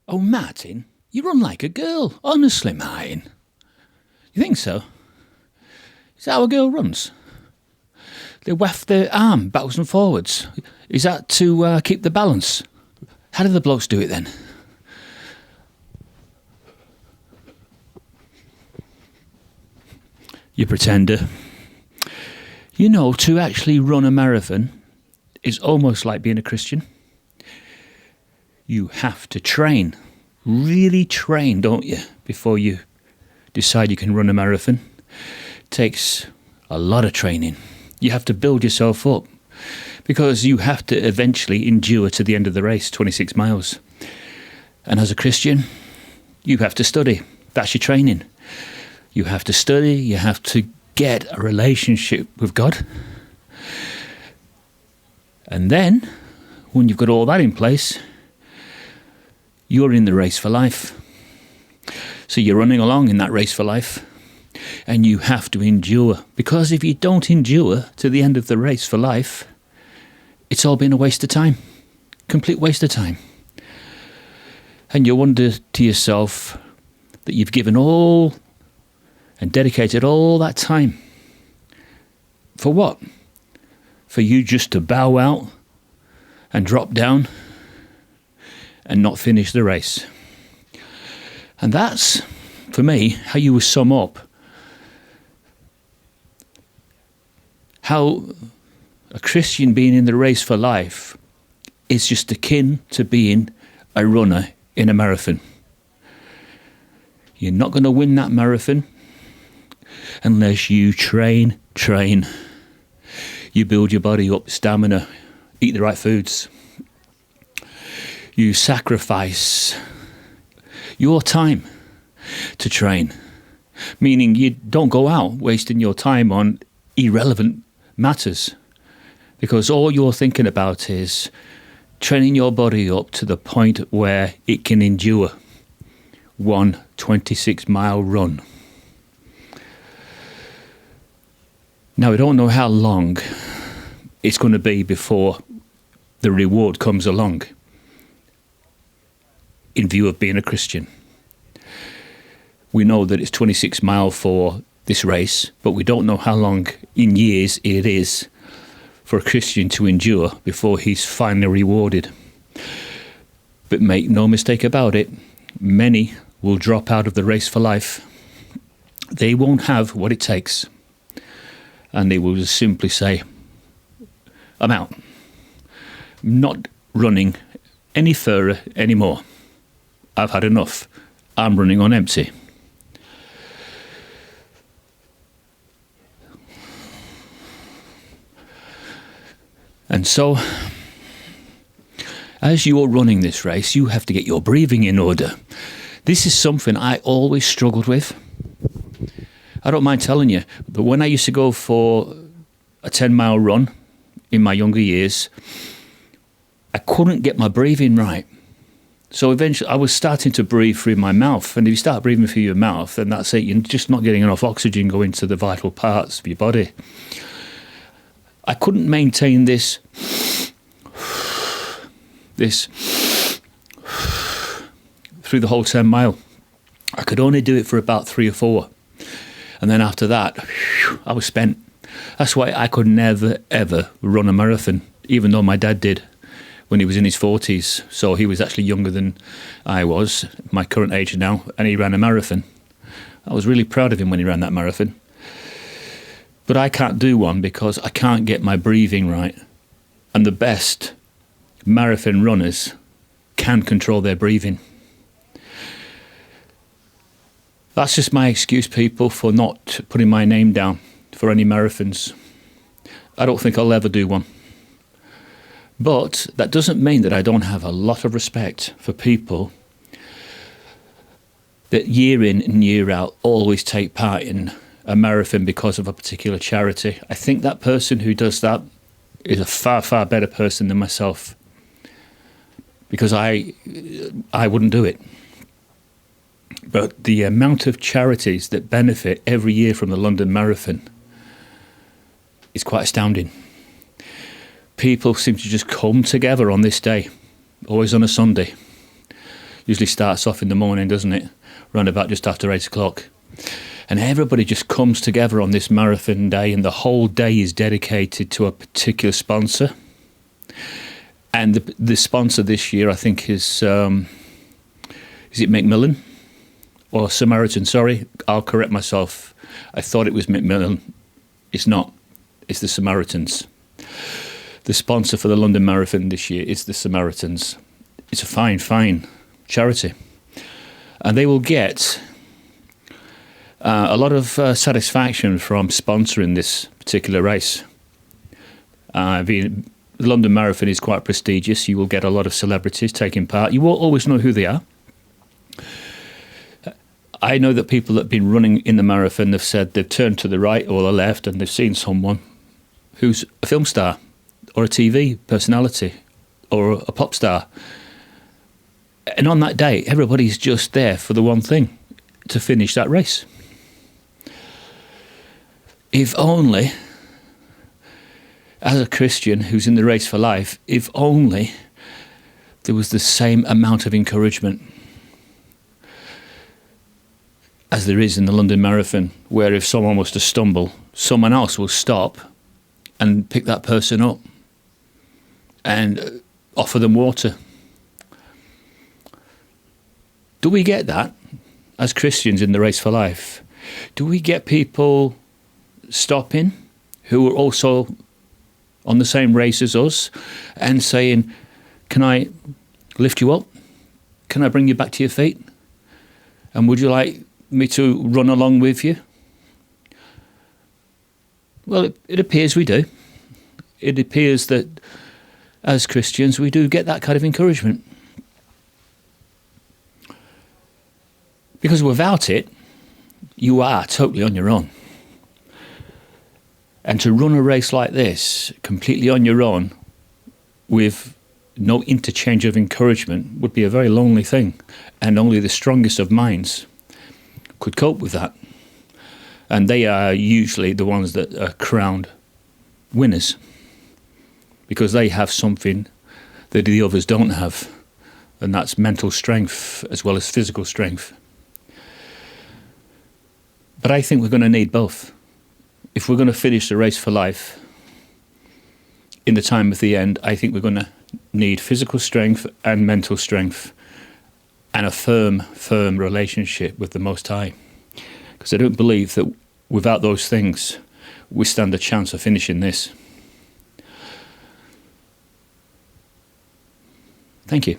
Oh, Martin, you run like a girl. Honestly, Martin. You think so? Is that how a girl runs? They waft their arm backwards and forwards. Is that to keep the balance? How do the blokes do it then? You pretender. You know, to actually run a marathon is almost like being a Christian. You have to train, really train, don't you, before you decide you can run a marathon. It takes a lot of training. You have to build yourself up because you have to eventually endure to the end of the race, 26 miles. And as a Christian, you have to study. That's your training. You have to study, you have to get a relationship with God. And then, when you've got all that in place, you're in the race for life. So you're running along in that race for life, and you have to endure. Because if you don't endure to the end of the race for life, it's all been a waste of time. Complete waste of time. And you wonder to yourself that you've given all and dedicated all that time. For what? For you just to bow out and drop down and not finish the race. And that's, for me, how you would sum up how a Christian being in the race for life is just akin to being a runner in a marathon. You're not going to win that marathon unless you train. You build your body up, stamina, eat the right foods. You sacrifice your time to train, meaning you don't go out wasting your time on irrelevant matters, because all you're thinking about is training your body up to the point where it can endure one 26-mile run. Now, we don't know how long it's going to be before the reward comes along in view of being a Christian. We know that it's 26 miles for this race, but we don't know how long in years it is for a Christian to endure before he's finally rewarded. But make no mistake about it, many will drop out of the race for life. They won't have what it takes. And they will just simply say, I'm out. I'm not running any further anymore. I've had enough. I'm running on empty. And so, as you're running this race, you have to get your breathing in order. This is something I always struggled with. I don't mind telling you, but when I used to go for a 10-mile run in my younger years, I couldn't get my breathing right. So eventually I was starting to breathe through my mouth. And if you start breathing through your mouth, then that's it. You're just not getting enough oxygen going to the vital parts of your body. I couldn't maintain this through the whole 10 mile. I could only do it for about 3 or 4. And then after that, I was spent. That's why I could never, ever run a marathon, even though my dad did when he was in his 40s. So he was actually younger than I was, my current age now, and he ran a marathon. I was really proud of him when he ran that marathon. But I can't do one because I can't get my breathing right. And the best marathon runners can control their breathing. That's just my excuse, people, for not putting my name down for any marathons. I don't think I'll ever do one. But that doesn't mean that I don't have a lot of respect for people that year in and year out always take part in a marathon because of a particular charity. I think that person who does that is a far, far better person than myself, because I wouldn't do it. But the amount of charities that benefit every year from the London Marathon is quite astounding. People seem to just come together on this day, always on a Sunday. Usually starts off in the morning, doesn't it? Around about just after 8 o'clock. And everybody just comes together on this marathon day, and the whole day is dedicated to a particular sponsor. And the sponsor this year, I think, is it Macmillan? Or Samaritan, sorry. I'll correct myself. I thought it was Macmillan. It's not. It's the Samaritans. The sponsor for the London Marathon this year is the Samaritans. It's a fine, fine charity. And they will get a lot of satisfaction from sponsoring this particular race. The London Marathon is quite prestigious. You will get a lot of celebrities taking part. You won't always know who they are. I know that people that have been running in the marathon have said they've turned to the right or the left and they've seen someone who's a film star or a TV personality or a pop star. And on that day, everybody's just there for the one thing, to finish that race. If only, as a Christian who's in the race for life, if only there was the same amount of encouragement as there is in the London Marathon, where if someone was to stumble, someone else will stop and pick that person up and offer them water. Do we get that as Christians in the race for life? Do we get people stopping who are also on the same race as us and saying, can I lift you up? Can I bring you back to your feet? And would you like me to run along with you? Well, it appears we do. It appears that as Christians we do get that kind of encouragement. Because without it, you are totally on your own. And to run a race like this completely on your own with no interchange of encouragement would be a very lonely thing. And only the strongest of minds could cope with that. And they are usually the ones that are crowned winners, because they have something that the others don't have, and that's mental strength as well as physical strength. But I think we're going to need both. If we're going to finish the race for life in the time of the end, I think we're going to need physical strength and mental strength and a firm relationship with the Most High. Because I don't believe that without those things, we stand a chance of finishing this. Thank you.